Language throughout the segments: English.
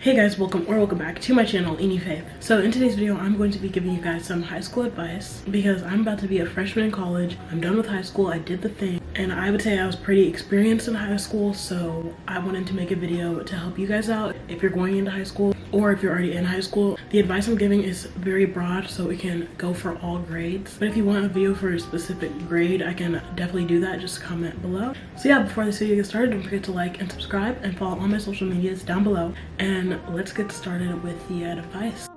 Hey guys, welcome back to my channel, Faith. So in today's video, I'm going to be giving you guys some high school advice because I'm about to be a freshman in college. I'm done with high school, I did the thing, and I would say I was pretty experienced in high school, so I wanted to make a video to help you guys out if you're going into high school or if you're already in high school. The advice I'm giving is very broad, so it can go for all grades. But if you want a video for a specific grade, I can definitely do that. Just comment below. So yeah, before this video gets started, don't forget to like and subscribe and follow all my social medias down below. And let's get started with the advice.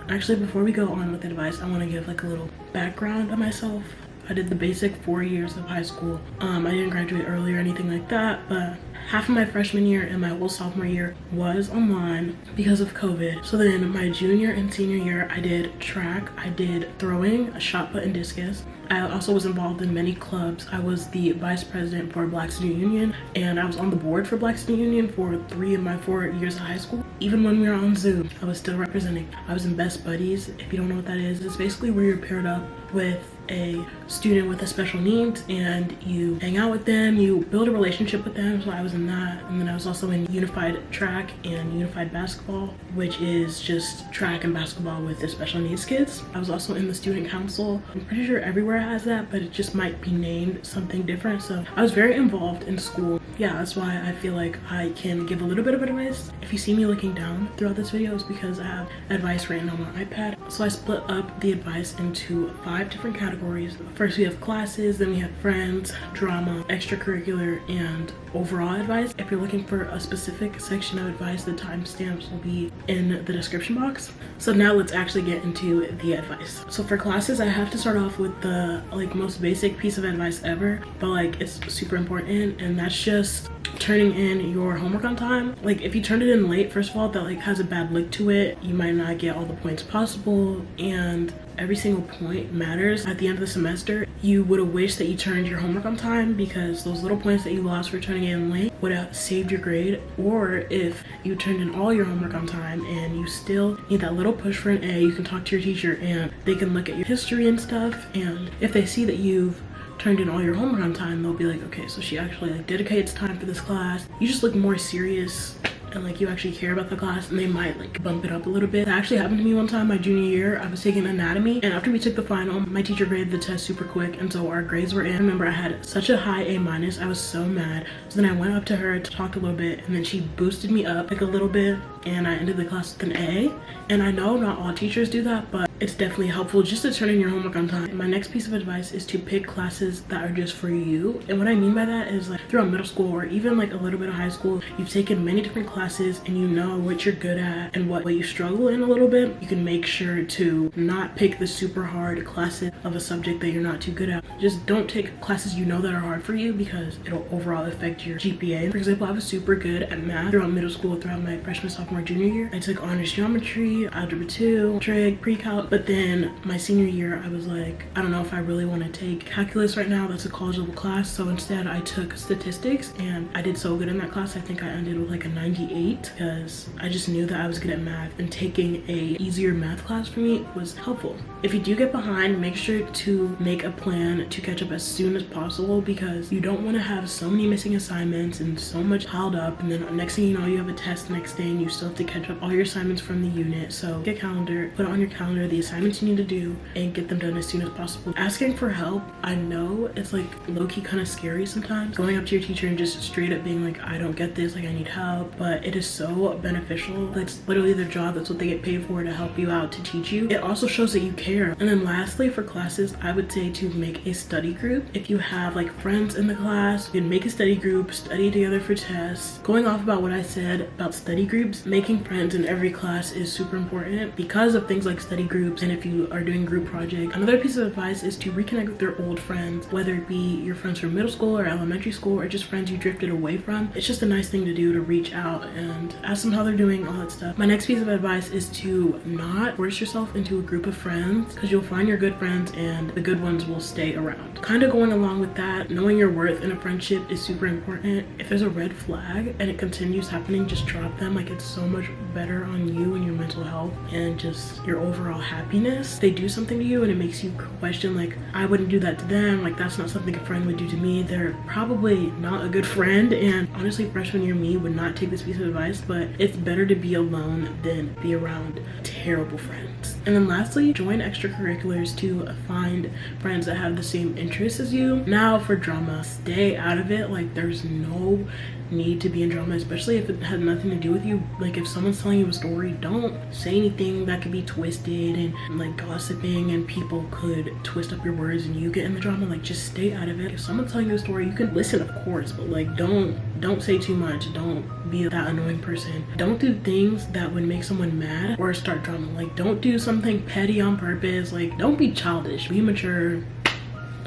Actually, before we go on with the advice, I want to give like a little background on myself. I did the basic 4 years of high school. I didn't graduate early or anything like that, but half of my freshman year and my whole sophomore year was online because of COVID. So then my junior and senior year, I did track, I did throwing, a shot put, and discus. I also was involved in many clubs. I was the vice president for Black Student Union, and I was on the board for Black Student Union for 3 of my 4 years of high school. Even when we were on Zoom, I was still representing. I was in Best Buddies. If you don't know what that is, it's basically where you're paired up with a student with a special needs and you hang out with them, you build a relationship with them. So I was in that, and then I was also in unified track and unified basketball, which is just track and basketball with the special needs kids. I was also in the student council. I'm pretty sure everywhere has that, but it just might be named something different. So I was very involved in school. Yeah, that's why I feel like I can give a little bit of advice. If you see me looking down throughout this video, it's because I have advice written on my iPad. So I split up the advice into 5 different categories. First we have classes, then we have friends, drama, extracurricular, and overall advice. If you're looking for a specific section of advice, the timestamps will be in the description box. So now let's actually get into the advice. So for classes, I have to start off with the most basic piece of advice ever, but it's super important, and that's just turning in your homework on time. If you turn it in late, first of all, that has a bad look to it. You might not get all the points possible, and every single point matters. At the end of the semester, you would have wished that you turned your homework on time, because those little points that you lost for turning it in late would have saved your grade. Or if you turned in all your homework on time and you still need that little push for an A, you can talk to your teacher and they can look at your history and stuff, and if they see that you've turned in all your homework on time, they'll be like, okay, so she actually dedicates time for this class. You just look more serious and you actually care about the class, and they might bump it up a little bit. That actually happened to me one time my junior year. I was taking anatomy, and after we took the final, my teacher graded the test super quick, and so our grades were in. I remember I had such a high A-. I was so mad. So then I went up to her to talk a little bit, and then she boosted me up a little bit, and I ended the class with an A. And I know not all teachers do that, but it's definitely helpful just to turn in your homework on time. My next piece of advice is to pick classes that are just for you. And what I mean by that is throughout middle school or even a little bit of high school, you've taken many different classes and you know what you're good at and what you struggle in a little bit. You can make sure to not pick the super hard classes of a subject that you're not too good at. Just don't take classes you know that are hard for you, because it'll overall affect your GPA. For example, I was super good at math throughout middle school, throughout my freshman, sophomore, junior year. I took honors geometry, algebra 2, trig, pre-calc. But then my senior year, I was like, I don't know if I really want to take calculus right now. That's a college level class. So instead I took statistics, and I did so good in that class. I think I ended with a 98, because I just knew that I was good at math, and taking a easier math class for me was helpful. If you do get behind, make sure to make a plan to catch up as soon as possible, because you don't want to have so many missing assignments and so much piled up, and then next thing you know, you have a test next day and you still have to catch up all your assignments from the unit. So get a calendar, put it on your calendar the assignments you need to do, and get them done as soon as possible. Asking for help, I know it's low-key kind of scary sometimes, going up to your teacher and just straight up being I don't get this, I need help, but it is so beneficial. That's literally their job. That's what they get paid for, to help you out, to teach you. It also shows that you care. And then lastly, for classes, I would say to make a study group. If you have friends in the class, you can make a study group, study together for tests. Going off about what I said about study groups, making friends in every class is super important because of things like study groups, and if you are doing group projects. Another piece of advice is to reconnect with your old friends, whether it be your friends from middle school or elementary school, or just friends you drifted away from. It's just a nice thing to do, to reach out and ask them how they're doing, all that stuff. My next piece of advice is to not force yourself into a group of friends, because you'll find your good friends and the good ones will stay around. Kind of going along with that, knowing your worth in a friendship is super important. If there's a red flag and it continues happening, just drop them. It's so much better on you and your mental health and just your overall happiness, they do something to you and it makes you question, like, I wouldn't do that to them, like that's not something a friend would do to me, they're probably not a good friend. And honestly, freshman year me would not take this piece of advice, but it's better to be alone than be around terrible friends. And then lastly, join extracurriculars to find friends that have the same interests as you. Now for drama, stay out of it. Like there's no need to be in drama, especially if it had nothing to do with you. Like if someone's telling you a story, don't say anything that could be twisted and like gossiping, and people could twist up your words and you get in the drama. Like just stay out of it. If someone's telling you a story, you can listen, of course, but like don't say too much. Don't be that annoying person. Don't do things that would make someone mad or start drama. Like don't do something petty on purpose. Like don't be childish, be mature.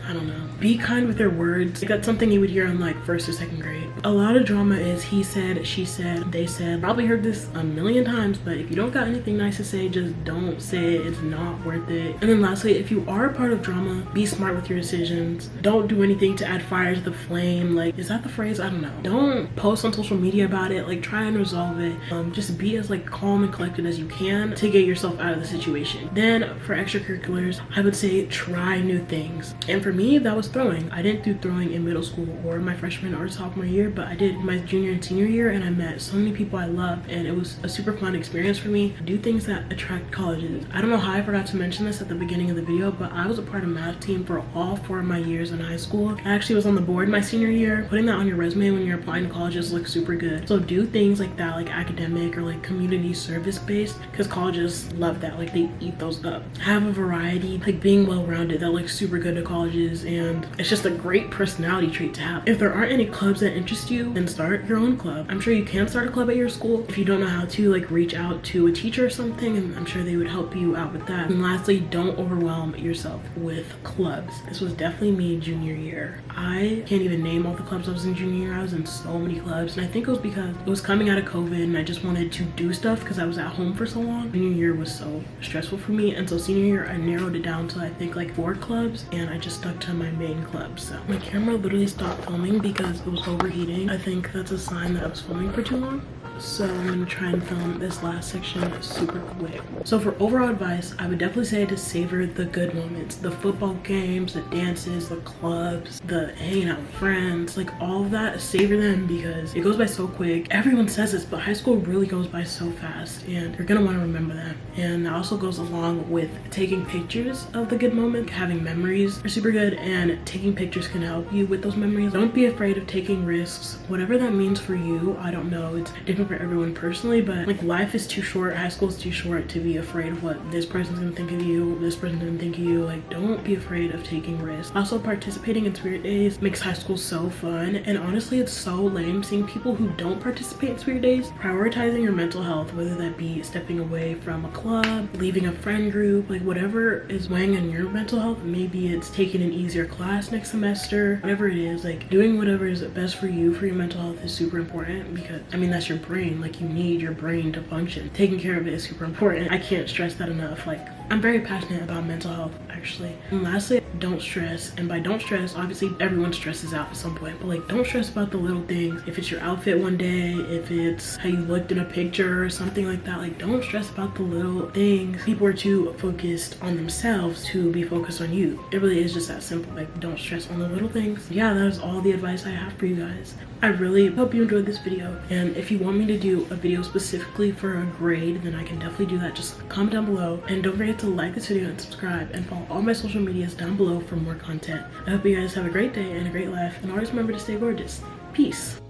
I don't know. Be kind with your words. Like, that's something you would hear in like 1st or 2nd grade. A lot of drama is he said, she said, they said. Probably heard this a million times, but if you don't got anything nice to say, just don't say it. It's not worth it. And then lastly, if you are a part of drama, be smart with your decisions. Don't do anything to add fire to the flame. Like, is that the phrase? I don't know. Don't post on social media about it. Like, try and resolve it. Just be as like calm and collected as you can to get yourself out of the situation. Then for extracurriculars, I would say try new things. And for me, that was throwing. I didn't do throwing in middle school or my freshman or sophomore year, but I did my junior and senior year, and I met so many people I love, and it was a super fun experience for me. Do things that attract colleges. I don't know how I forgot to mention this at the beginning of the video, but I was a part of math team for all 4 of my years in high school. I actually was on the board my senior year. Putting that on your resume when you're applying to colleges looks super good. So do things like that, like academic or like community service based, because colleges love that. Like they eat those up. Have a variety, like being well-rounded, that looks super good to colleges, and it's just a great personality trait to have. If there aren't any clubs that interest you, then start your own club. I'm sure you can start a club at your school. If you don't know how to, like reach out to a teacher or something, and I'm sure they would help you out with that. And lastly, don't overwhelm yourself with clubs. This was definitely me junior year. I can't even name all the clubs I was in junior year. I was in so many clubs, and I think it was because it was coming out of COVID and I just wanted to do stuff because I was at home for so long. Junior year was so stressful for me, and so senior year I narrowed it down to I think like 4 clubs, and I just stuck to my main club. So my camera literally stopped filming because it was overheating. I think that's a sign that I was filming for too long. So I'm gonna try and film this last section super quick. So for overall advice, I would definitely say to savor the good moments, the football games, the dances, the clubs, the hanging out with friends, like all of that. Savor them because it goes by so quick. Everyone says this, but high school really goes by so fast, and you're gonna want to remember them. And that also goes along with taking pictures of the good moment. Having memories are super good, and taking pictures can help you with those memories. Don't be afraid of taking risks, whatever that means for you. I don't know, it's different for everyone personally, but like life is too short, high school is too short to be afraid of what this person's gonna think of you, this person's gonna think of you. Like don't be afraid of taking risks. Also, participating in spirit days makes high school so fun, and honestly it's so lame seeing people who don't participate in spirit days. Prioritizing your mental health, whether that be stepping away from a club, leaving a friend group, like whatever is weighing on your mental health. Maybe it's taking an easier class next semester, whatever it is, like doing whatever is best for you for your mental health is super important, because I mean that's your brain. Like you need your brain to function. Taking care of it is super important. I can't stress that enough. Like I'm very passionate about mental health actually. And lastly, don't stress. And by don't stress, obviously everyone stresses out at some point, but like don't stress about the little things. If it's your outfit one day, if it's how you looked in a picture or something like that, like don't stress about the little things. People are too focused on themselves to be focused on you. It really is just that simple. Like don't stress on the little things. Yeah, that is all the advice I have for you guys. I really hope you enjoyed this video, and if you want me to do a video specifically for a grade, then I can definitely do that. Just comment down below, and don't forget to like this video and subscribe, and follow all my social medias down below for more content. I hope you guys have a great day and a great life, and always remember to stay gorgeous. Peace.